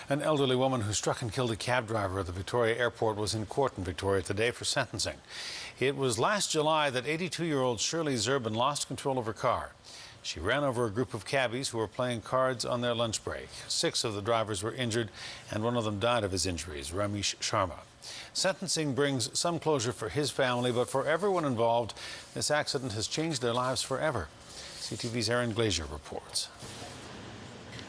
An elderly woman who struck and killed a cab driver at the Victoria Airport was in court in Victoria today for sentencing. It was last July that 82-year-old Shirley Zerbin lost control of her car. She ran over a group of cabbies who were playing cards on their lunch break. 6 of the drivers were injured, and one of them died of his injuries, Ramesh Sharma. Sentencing brings some closure for his family, but for everyone involved, this accident has changed their lives forever. CTV's Erin Glazier reports.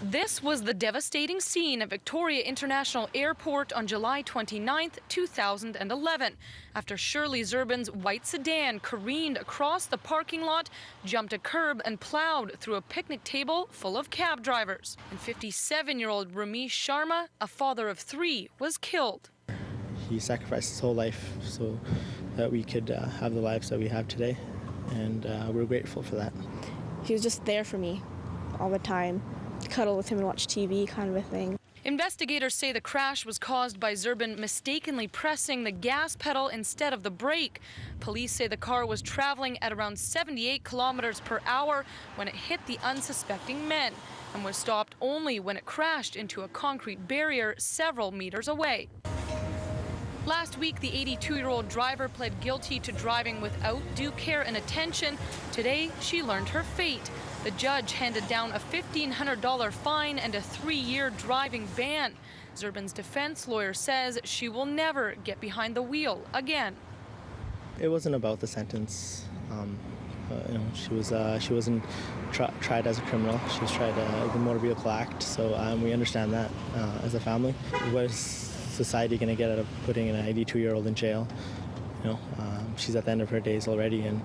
This was the devastating scene at Victoria International Airport on July 29, 2011, after Shirley Zerbin's white sedan careened across the parking lot, jumped a curb and plowed through a picnic table full of cab drivers. And 57-year-old Ramesh Sharma, a father of 3, was killed. He sacrificed his whole life so that we could have the lives that we have today, and we're grateful for that. He was just there for me all the time. Cuddle with him and watch TV kind of a thing. Investigators say the crash was caused by Zerbin mistakenly pressing the gas pedal instead of the brake. Police say the car was traveling at around 78 kilometers per hour when it hit the unsuspecting men and was stopped only when it crashed into a concrete barrier several meters away. Last week, the 82-year-old driver pled guilty to driving without due care and attention. Today, she learned her fate. The judge handed down a $1,500 fine and a 3-year driving ban. Zerbin's defense lawyer says she will never get behind the wheel again. It wasn't about the sentence. She wasn't tried as a criminal. She was tried the Motor Vehicle Act. So we understand that as a family. What is society going to get out of putting an 82-year-old in jail? She's at the end of her days already, and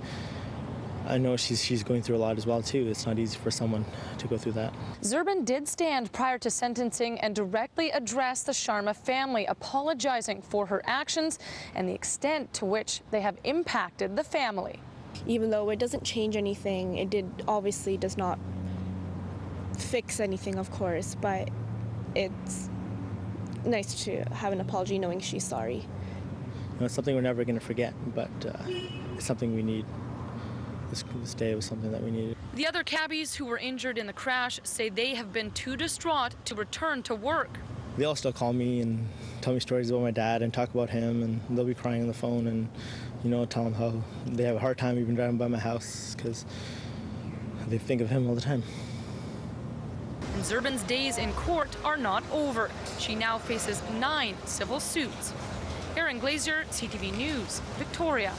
I know she's going through a lot as well, too. It's not easy for someone to go through that. Zerbin did stand prior to sentencing and directly address the Sharma family, apologizing for her actions and the extent to which they have impacted the family. Even though it doesn't change anything, it obviously does not fix anything, of course, but it's nice to have an apology knowing she's sorry. It's something we're never going to forget, but it's something we need. This day was something that we needed. The other cabbies who were injured in the crash say they have been too distraught to return to work. They all still call me and tell me stories about my dad and talk about him, and they'll be crying on the phone and, tell them how they have a hard time even driving by my house because they think of him all the time. And Zerbin's days in court are not over. She now faces 9 civil suits. Erin Glazier, CTV News, Victoria.